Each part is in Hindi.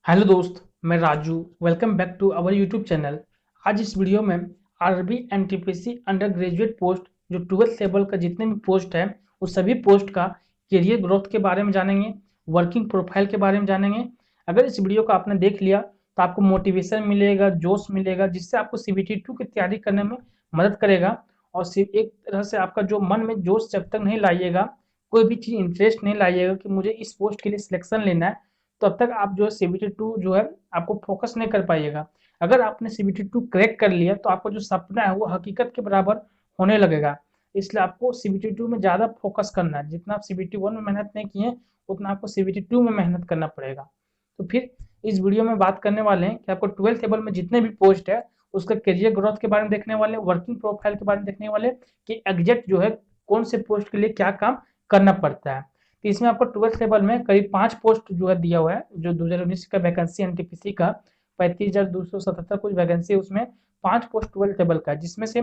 हेलो दोस्त, मैं Raju. Welcome back to our YouTube channel. आज इस वीडियो में RB NTPC undergraduate post जो 12th लेवल का जितने भी पोस्ट है उस सभी पोस्ट का करियर ग्रोथ के बारे में जानेंगे, वर्किंग प्रोफाइल के बारे में जानेंगे। अगर इस वीडियो को आपने देख लिया तो आपको मोटिवेशन मिलेगा, जोश मिलेगा, जिससे आपको सीबीटी 2 की तैयारी करने में मदद करेगा। और सिर्फ एक तरह से आपका जो मन में जोश जब तक नहीं लाइएगा, कोई भी चीज़ इंटरेस्ट नहीं लाइएगा कि मुझे इस पोस्ट के लिए सिलेक्शन लेना है, तब तक आप जो है सीबीटी 2 जो है आपको फोकस नहीं कर पाइएगा। अगर आपने सीबीटी 2 क्रैक कर लिया तो आपका जो सपना है वो हकीकत के बराबर होने लगेगा। इसलिए आपको सीबीटी 2 में ज़्यादा फोकस करना है। जितना आप सीबीटी 1 में मेहनत नहीं किए उतना आपको सीबीटी 2 में मेहनत करना पड़ेगा। तो फिर इस वीडियो में बात करने वाले हैं कि आपको 12th लेवल में जितने भी पोस्ट है उसका करियर ग्रोथ के बारे में देखने वाले, वर्किंग प्रोफाइल के बारे में देखने वाले कि एग्जैक्ट जो है कौन से पोस्ट के लिए क्या काम करना पड़ता है। तो इसमें आपको 12th लेवल में करीब 5 पोस्ट जो है दिया हुआ है, जो 2019 का वैकेंसी एनटीपीसी का 35,277 कुछ वैकेंसी है, उसमें 5 पोस्ट 12th लेवल का है। जिसमें से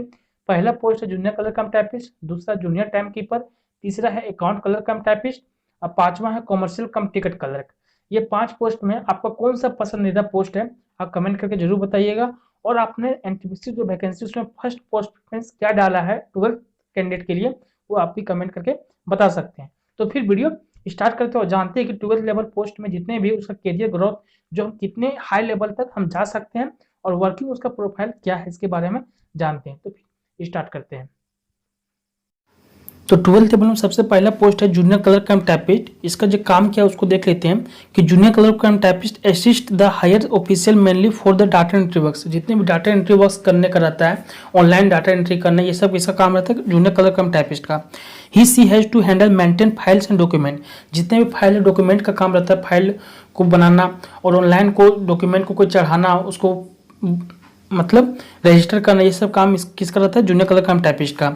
पहला पोस्ट है जूनियर कलर कम टाइपिस्ट, दूसरा जूनियर टाइम कीपर, तीसरा है अकाउंट कलर कम टाइपिस्ट और पांचवा है कॉमर्शियल कम टिकट क्लर्क। ये 5 पोस्ट में आपका कौन सा पसंदीदा पोस्ट है आप कमेंट करके जरूर बताइएगा। और आपने एनटीपीसी जो वैकेंसी उसमें फर्स्ट पोस्ट प्रेफरेंस क्या डाला है 12th कैंडिडेट के लिए, वो आप भी कमेंट करके बता सकते हैं। तो फिर वीडियो स्टार्ट करते हो, जानते हैं कि 12th लेवल पोस्ट में जितने भी उसका करियर ग्रोथ जो हम कितने हाई लेवल तक हम जा सकते हैं और वर्किंग उसका प्रोफाइल क्या है इसके बारे में जानते हैं। तो फिर स्टार्ट करते हैं। तो 12th लेवल में सबसे पहला पोस्ट है जूनियर कलर कम टाइपिस्ट। इसका जो काम क्या है उसको देख लेते हैं कि junior clerk cum typist assist the higher official mainly for the data entry works. जितने भी डाटा एंट्री वर्क्स करने का रहता है, ऑनलाइन डाटा एंट्री करना, ये सब इसका काम रहता है जूनियर कलर कम टाइपिस्ट का। He she has to handle maintain files and document. जितने भी फाइल डॉक्यूमेंट का काम रहता है, फाइल को बनाना और ऑनलाइन को डॉक्यूमेंट को कोई चढ़ाना, उसको मतलब रजिस्टर करना, ये सब काम किसका रहता है, जूनियर कलर कम टाइपिस्ट का।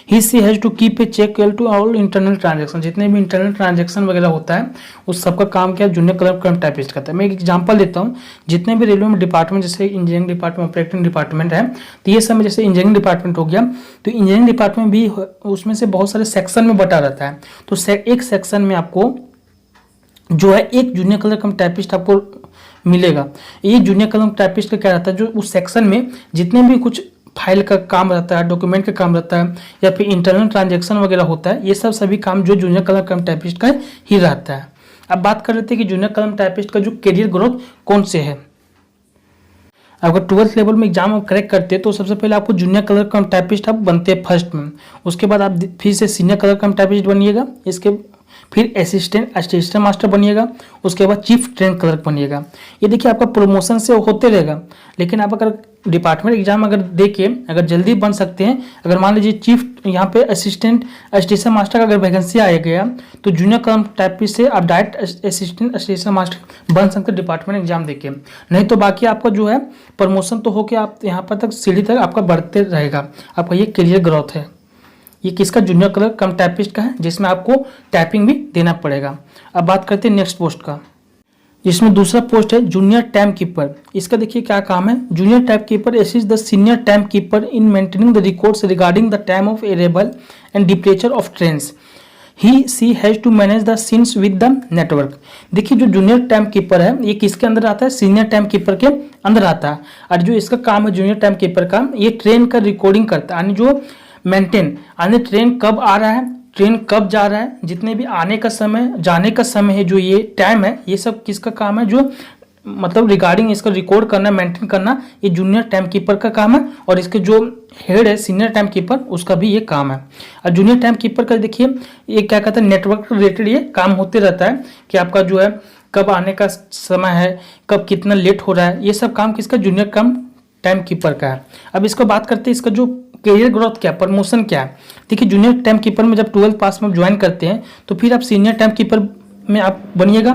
He she has to keep a check to all internal transaction. जितने भी इंटरनल ट्रांजेक्शन वगैरह होता है उस सबका काम क्या जूनियर कलर कम टाइपिस्ट करता है। मैं एक एग्जांपल देता हूँ, जितने भी रेलवे में डिपार्टमेंट जैसे इंजीनियरिंग डिपार्टमेंट, ऑपरेटिंग डिपार्टमेंट है, तो ये सब में जैसे इंजीनियरिंग डिपार्टमेंट हो गया, तो इंजीनियरिंग डिपार्टमेंट भी उसमें से बहुत सारे सेक्शन में बटा रहता है। तो एक सेक्शन में आपको जो है एक जूनियर कलर कम टाइपिस्ट आपको मिलेगा। ये जूनियर कलर टाइपिस्ट का क्या रहता है, जो उस सेक्शन में जितने भी कुछ फाइल का काम रहता है, डॉक्यूमेंट का काम रहता है या फिर इंटरनल ट्रांजैक्शन वगैरह होता है, ये सब सभी काम जो जूनियर कलर कम टाइपिस्ट का ही रहता है। अब बात कर लेते हैं कि जूनियर कलर टाइपिस्ट का जो करियर ग्रोथ कौन से है। अगर 12th लेवल में एग्जाम आप क्रैक करते हैं तो सबसे पहले आपको जूनियर कलर कम टाइपिस्ट आप बनते हैं फर्स्ट में। उसके बाद आप फिर से सीनियर कलर कम टाइपिस्ट बनिएगा, इसके फिर असिस्टेंट मास्टर बनिएगा, उसके बाद चीफ ट्रेन क्लर्क बनिएगा। ये देखिए आपका प्रमोशन से होते रहेगा। लेकिन आप अगर डिपार्टमेंट एग्जाम अगर देके अगर जल्दी बन सकते हैं, अगर मान लीजिए चीफ यहाँ पे असिस्टेंट मास्टर का अगर वैकेंसी आ गया तो जूनियर कलम टाइपिस्ट से आप डायरेक्ट असिस्टेंट मास्टर बन सकते हैं डिपार्टमेंट एग्जाम देके। नहीं तो बाकी आपका जो है प्रमोशन तो होकर आप यहाँ पर तक सीढ़ी तक आपका बढ़ते रहेगा। आपका ये करियर ग्रोथ है। ये किसका, जूनियर कलर कम टाइपिस्ट का है, जिसमें आपको टाइपिंग भी देना पड़ेगा। अब बात करते हैं नेक्स्ट पोस्ट का, जिसमें दूसरा पोस्ट है जूनियर टाइम कीपर। इसका देखिए क्या काम है। Junior timekeeper assist the senior timekeeper in maintaining the records regarding the time of arrival and departure of trains. He she has to manage the scenes with the network. देखिए जो जूनियर टाइम कीपर है ये किसके अंदर आता है, सीनियर टाइम कीपर के अंदर आता है। और जो इसका काम है जूनियर टाइम कीपर का, ये ट्रेन का रिकॉर्डिंग करता है, यानी जो मेंटेन यानी ट्रेन कब आ रहा है, ट्रेन कब जा रहा है, जितने भी आने का समय जाने का समय है, जो ये टाइम है, ये सब किसका काम है, जो मतलब रिगार्डिंग इसका रिकॉर्ड करना, मेंटेन करना, ये जूनियर टाइम कीपर का काम है। और इसके जो हेड है सीनियर टाइम कीपर, उसका भी ये काम है। और जूनियर टाइम कीपर का देखिए ये क्या कहता है, नेटवर्क रिलेटेड ये काम होते रहता है कि आपका जो है कब आने का समय है, कब कितना लेट हो रहा है, ये सब काम किसका, जूनियर कम टाइम कीपर का है। अब इसको बात करते हैं इसका जो करियर ग्रोथ क्या, प्रमोशन क्या है। देखिए जूनियर टाइम कीपर में जब 12th पास में ज्वाइन करते हैं तो फिर आप सीनियर टाइम कीपर में आप बनिएगा,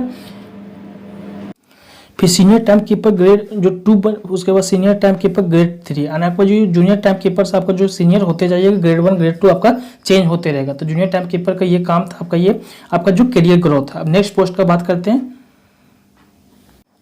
फिर सीनियर टाइम कीपर ग्रेड जो 2, उसके बाद सीनियर टाइम कीपर ग्रेड 3। यानी आपका जो जूनियर टाइम कीपर से आपका जो सीनियर होते जाइएगा, ग्रेड 1 ग्रेड 2 आपका चेंज होते रहेगा। तो जूनियर टाइम कीपर का ये काम था आपका, ये आपका जो करियर ग्रोथ है। अब नेक्स्ट पोस्ट का बात करते हैं।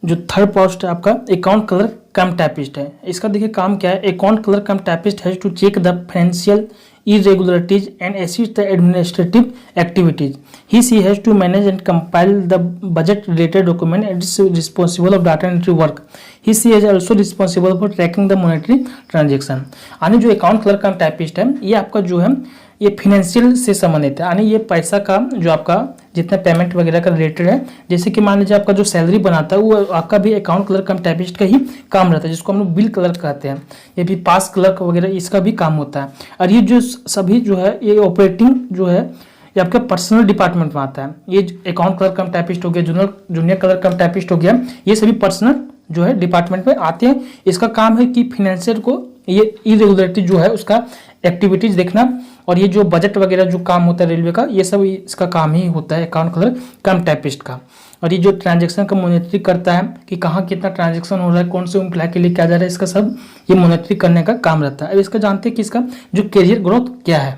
जो थर्ड पोस्ट है आपका अकाउंट क्लर्क कम टाइपिस्ट है। इसका देखिए काम क्या है, account clerk cum typist has to check the financial irregularities and assist the administrative activities. He has to manage and compile the budget related document and is responsible of data entry work. He is also responsible for tracking the monetary transaction. यानी जो अकाउंट क्लर्क का टाइपिस्ट है ये आपका जो है ये फिनेंशियल से संबंधित है, यानी ये पैसा का जो आपका जितना पेमेंट वगैरह का रिलेटेड है, जैसे कि मान लीजिए आपका जो सैलरी बनाता है वो आपका भी अकाउंट क्लर्क कम टाइपिस्ट का ही काम रहता है, जिसको हम लोग बिल क्लर्क कहते हैं। ये भी पास क्लर्क वगैरह इसका भी काम होता है। और ये जो सभी जो है ये ऑपरेटिंग जो है ये आपके पर्सनल डिपार्टमेंट में आता है। ये अकाउंट क्लर्क कम टाइपिस्ट हो गया, जूनियर क्लर्क कम टाइपिस्ट हो गया, ये सभी पर्सनल जो है डिपार्टमेंट में आते हैं। इसका काम है कि फिनेंशियल को ये इरेगुलरिटी जो है उसका एक्टिविटीज देखना, और ये जो बजट वगैरह जो काम होता है रेलवे का, ये सब इसका काम ही होता है अकाउंट क्लर्क कम टाइपिस्ट का। और ये जो ट्रांजैक्शन का मॉनिटरिंग करता है कि कहाँ कितना ट्रांजैक्शन हो रहा है, कौन से एम्प्लॉय के लिए क्या जा रहा है, इसका सब ये मॉनिटरिंग करने का काम रहता है। अब इसका जानते हैं कि इसका जो करियर ग्रोथ क्या है।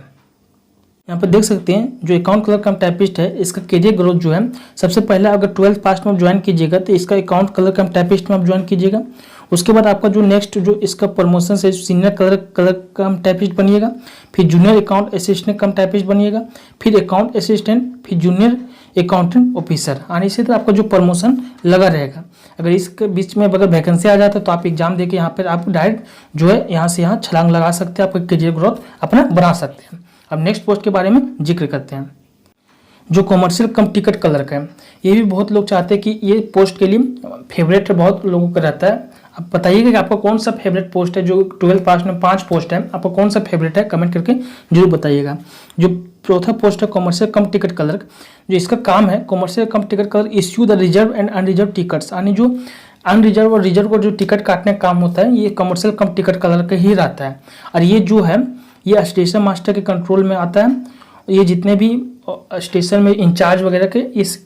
यहाँ पर देख सकते हैं जो अकाउंट क्लर्क कम टाइपिस्ट है इसका करियर ग्रोथ जो है, सबसे पहले अगर 12th पास में आप ज्वाइन कीजिएगा तो इसका अकाउंट क्लर्क कम टाइपिस्ट में आप ज्वाइन कीजिएगा। उसके बाद आपका जो नेक्स्ट जो इसका प्रमोशन से सीनियर क्लर्क कम टाइपिस्ट बनिएगा, फिर junior account assistant cum typist बनिएगा, फिर अकाउंट असिस्टेंट, फिर जूनियर अकाउंटेंट ऑफिसर, और इसी तरह आपका जो प्रमोशन लगा रहेगा। अगर इसके बीच में अगर वैकेंसी आ जाता है तो आप एग्जाम देके यहाँ पर आप डायरेक्ट जो है यहाँ से यहाँ छलांग लगा सकते हैं, आपका करियर ग्रोथ अपना बना सकते हैं। अब नेक्स्ट पोस्ट के बारे में जिक्र करते हैं, जो कॉमर्शियल कम टिकट क्लर्क है। ये भी बहुत लोग चाहते हैं कि ये पोस्ट के लिए फेवरेट बहुत लोगों का रहता है। अब बताइएगा कि आपका कौन सा फेवरेट पोस्ट है। जो 12th पास में 5 पोस्ट है, आपका कौन सा फेवरेट है, कमेंट करके जरूर बताइएगा। जो चौथा पोस्ट है कॉमर्शियल कम टिकट क्लर्क, जो इसका काम है commercial cum ticket clerk issue the reserve and unreserve tickets, यानी जो अनरिजर्व और रिजर्व को जो टिकट काटने का काम होता है ये कॉमर्शियल कम टिकट क्लर्क ही रहता है। और ये जो है ये स्टेशन मास्टर के कंट्रोल में आता है। ये जितने भी स्टेशन में इंचार्ज वगैरह के इस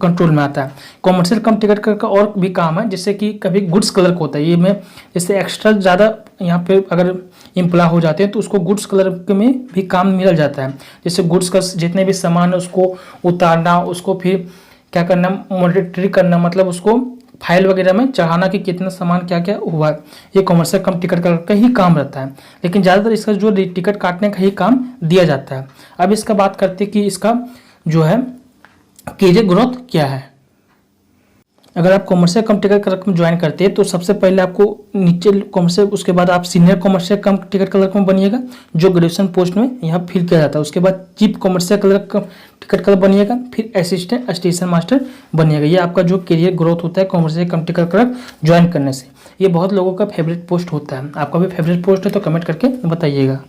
कंट्रोल में आता है। कॉमर्शियल कम टिकट क्लर्क का और भी काम है, जैसे कि कभी गुड्स क्लर्क होता है, ये में जैसे एक्स्ट्रा ज़्यादा यहाँ पे अगर एम्प्लॉय हो जाते हैं तो उसको गुड्स क्लर्क में भी काम मिल जाता है। जैसे गुड्स का जितने भी सामान है उसको उतारना, उसको फिर क्या करना, मॉनिटरी करना, मतलब उसको फाइल वगैरह में चढ़ाना कि कितना सामान क्या क्या हुआ है, ये कॉमर्शियल कम टिकट क्लर्क का ही काम रहता है। लेकिन ज़्यादातर इसका जो टिकट काटने का ही काम दिया जाता है। अब इसका बात करते हैं कि इसका जो है करियर ग्रोथ क्या है। अगर आप कॉमर्शियल कम टिकट क्लर्क में ज्वाइन करते हैं तो सबसे पहले आपको नीचे कॉमर्शियल, उसके बाद आप senior commercial cum ticket clerk में बनिएगा जो ग्रेजुएशन पोस्ट में यहाँ फिल किया जाता है। उसके बाद chief commercial clerk ticket clerk बनिएगा, फिर असिस्टेंट स्टेशन मास्टर बनिएगा। ये आपका जो करियर ग्रोथ होता है commercial cum ticket clerk join करने से। ये बहुत लोगों का फेवरेट पोस्ट होता है। आपका भी फेवरेट पोस्ट है तो कमेंट करके बताइएगा।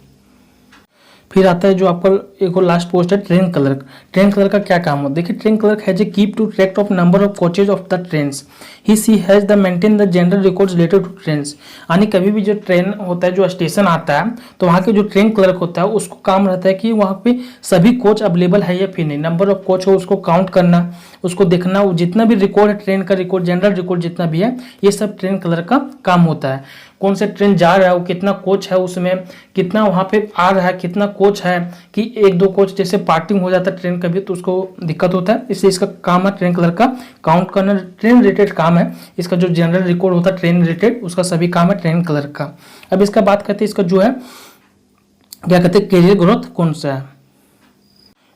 फिर आता है जो आपका एक और लास्ट पोस्ट है ट्रेन क्लर्क। ट्रेन क्लर्क का क्या काम हो, देखिए train clerk has a keep to track of number of coaches of the trains. He she has the maintain the general records related to trains. यानी कभी भी जो ट्रेन होता है, जो स्टेशन आता है, तो वहाँ के जो ट्रेन क्लर्क होता है उसको काम रहता है कि वहाँ पे सभी कोच अवेलेबल है या फिर नहीं, नंबर ऑफ कोच हो उसको काउंट करना, उसको देखना, जितना भी रिकॉर्ड है ट्रेन का रिकॉर्ड, जनरल रिकॉर्ड जितना भी है, ये सब ट्रेन क्लर्क का काम होता है। कौन से ट्रेन जा रहा है, वो कितना कोच है, उसमें कितना वहाँ पे आ रहा है, कितना कोच है, कि 1-2 कोच जैसे पार्टिंग हो जाता है ट्रेन का भी तो उसको दिक्कत होता है, इसलिए इसका काम है ट्रेन क्लर्क का काउंट करना। ट्रेन रिलेटेड काम है इसका, जो जनरल रिकॉर्ड होता है ट्रेन रिलेटेड उसका सभी काम है ट्रेन क्लर्क का। अब इसका बात करते हैं इसका जो है क्या कहते हैं करियर ग्रोथ कौन सा है।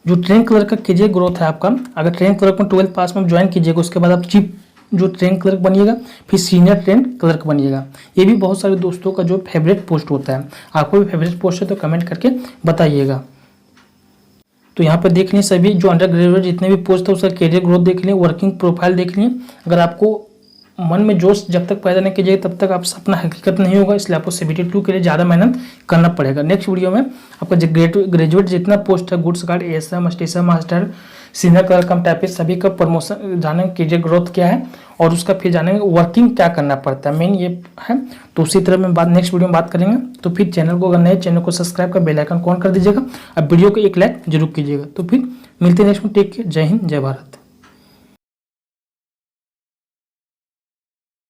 जो ट्रेन क्लर्क का करियर ग्रोथ है आपका, अगर ट्रेन क्लर्क में 12th पास में ज्वाइन कीजिएगा उसके बाद आप चीफ जो ट्रेन क्लर्क बनिएगा, फिर सीनियर ट्रेन क्लर्क बनिएगा। ये भी बहुत सारे दोस्तों का जो फेवरेट पोस्ट होता है। आपको भी फेवरेट पोस्ट है तो कमेंट करके बताइएगा। तो यहाँ पर देख लें सभी जो अंडर ग्रेजुएट जितने भी पोस्ट है उसका करियर ग्रोथ देख लें, वर्किंग प्रोफाइल देख लें। अगर आपको मन में जोश जब तक पैदा नहीं कीजिएगा तब तक आप सपना हकीकत नहीं होगा, इसलिए आपको CBT 2 के लिए ज़्यादा मेहनत करना पड़ेगा। नेक्स्ट वीडियो में आपका ग्रेजुएट जितना पोस्ट है, goods guard, ASM, station master, senior clerk cum typist, सभी का प्रमोशन जानेंगे, करियर ग्रोथ क्या है और उसका फिर जानेंगे वर्किंग क्या करना पड़ता है, मेन ये है। तो उसी तरह में बात नेक्स्ट वीडियो में बात करेंगे। तो फिर चैनल को, अगर नए चैनल को सब्सक्राइब कर बेल आइकन ऑन कर दीजिएगा। अब वीडियो को एक लाइक जरूर कीजिएगा। तो फिर मिलते हैं नेक्स्ट में। टेक केयर, जय हिंद, जय भारत।